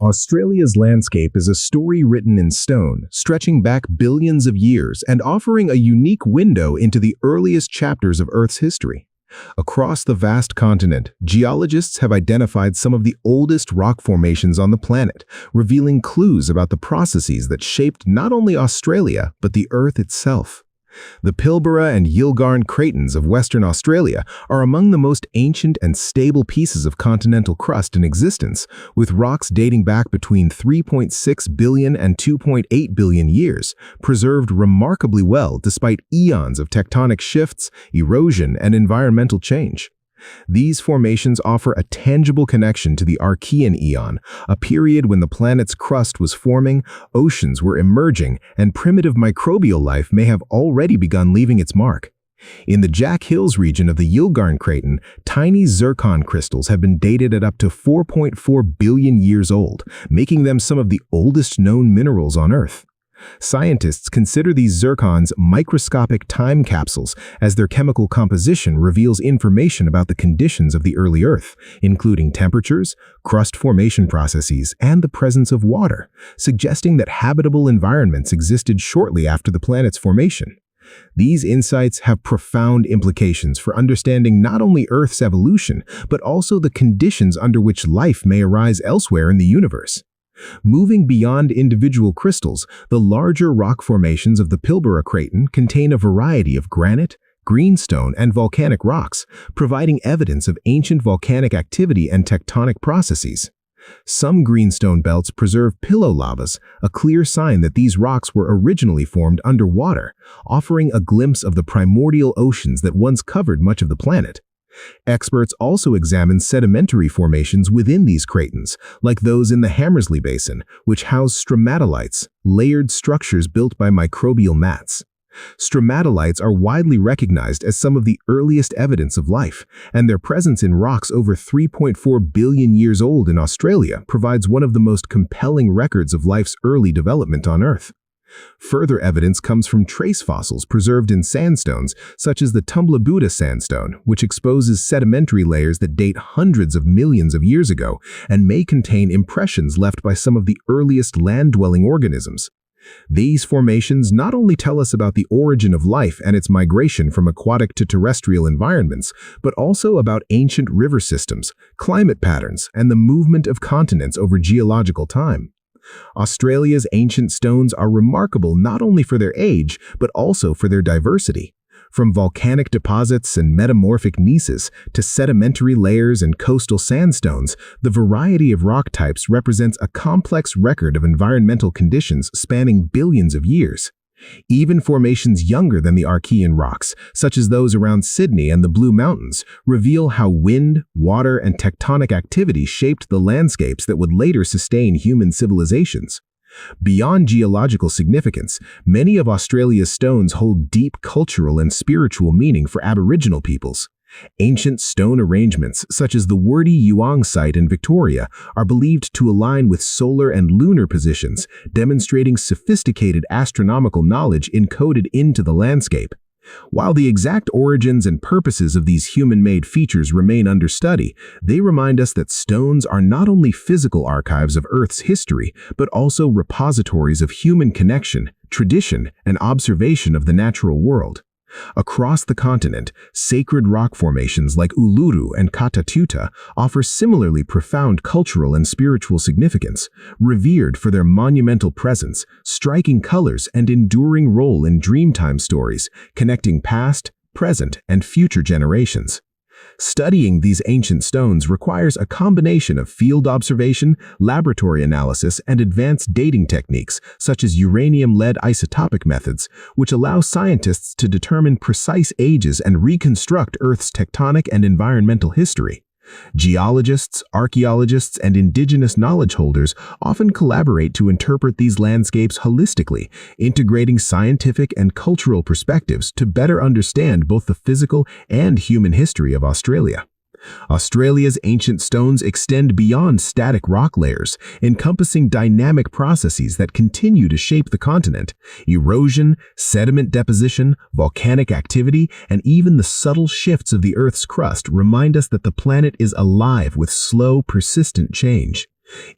Australia's landscape is a story written in stone, stretching back billions of years and offering a unique window into the earliest chapters of Earth's history. Across the vast continent, geologists have identified some of the oldest rock formations on the planet, revealing clues about the processes that shaped not only Australia, but the Earth itself. The Pilbara and Yilgarn cratons of Western Australia are among the most ancient and stable pieces of continental crust in existence, with rocks dating back between 3.6 billion and 2.8 billion years, preserved remarkably well despite eons of tectonic shifts, erosion, and environmental change. These formations offer a tangible connection to the Archean eon, a period when the planet's crust was forming, oceans were emerging, and primitive microbial life may have already begun leaving its mark. In the Jack Hills region of the Yilgarn Craton, tiny zircon crystals have been dated at up to 4.4 billion years old, making them some of the oldest known minerals on Earth. Scientists consider these zircons microscopic time capsules as their chemical composition reveals information about the conditions of the early Earth, including temperatures, crust formation processes, and the presence of water, suggesting that habitable environments existed shortly after the planet's formation. These insights have profound implications for understanding not only Earth's evolution, but also the conditions under which life may arise elsewhere in the universe. Moving beyond individual crystals, the larger rock formations of the Pilbara Craton contain a variety of granite, greenstone, and volcanic rocks, providing evidence of ancient volcanic activity and tectonic processes. Some greenstone belts preserve pillow lavas, a clear sign that these rocks were originally formed underwater, offering a glimpse of the primordial oceans that once covered much of the planet. Experts also examine sedimentary formations within these cratons, like those in the Hamersley Basin, which house stromatolites, layered structures built by microbial mats. Stromatolites are widely recognized as some of the earliest evidence of life, and their presence in rocks over 3.4 billion years old in Australia provides one of the most compelling records of life's early development on Earth. Further evidence comes from trace fossils preserved in sandstones, such as the Tumblr sandstone, which exposes sedimentary layers that date hundreds of millions of years ago and may contain impressions left by some of the earliest land-dwelling organisms. These formations not only tell us about the origin of life and its migration from aquatic to terrestrial environments, but also about ancient river systems, climate patterns, and the movement of continents over geological time. Australia's ancient stones are remarkable not only for their age, but also for their diversity. From volcanic deposits and metamorphic gneisses to sedimentary layers and coastal sandstones, the variety of rock types represents a complex record of environmental conditions spanning billions of years. Even formations younger than the Archean rocks, such as those around Sydney and the Blue Mountains, reveal how wind, water, and tectonic activity shaped the landscapes that would later sustain human civilizations. Beyond geological significance, many of Australia's stones hold deep cultural and spiritual meaning for Aboriginal peoples. Ancient stone arrangements, such as the Wurdi Yuang site in Victoria, are believed to align with solar and lunar positions, demonstrating sophisticated astronomical knowledge encoded into the landscape. While the exact origins and purposes of these human-made features remain under study, they remind us that stones are not only physical archives of Earth's history, but also repositories of human connection, tradition, and observation of the natural world. Across the continent, sacred rock formations like Uluru and Katatuta offer similarly profound cultural and spiritual significance, revered for their monumental presence, striking colors, and enduring role in Dreamtime stories, connecting past, present, and future generations. Studying these ancient stones requires a combination of field observation, laboratory analysis, and advanced dating techniques, such as uranium-lead isotopic methods, which allow scientists to determine precise ages and reconstruct Earth's tectonic and environmental history. Geologists, archaeologists, and indigenous knowledge holders often collaborate to interpret these landscapes holistically, integrating scientific and cultural perspectives to better understand both the physical and human history of Australia. Australia's ancient stones extend beyond static rock layers, encompassing dynamic processes that continue to shape the continent. Erosion, sediment deposition, volcanic activity, and even the subtle shifts of the Earth's crust remind us that the planet is alive with slow, persistent change.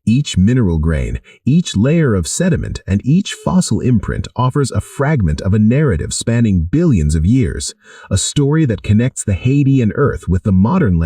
Each mineral grain, each layer of sediment, and each fossil imprint offers a fragment of a narrative spanning billions of years, a story that connects the Hadean Earth with the modern land.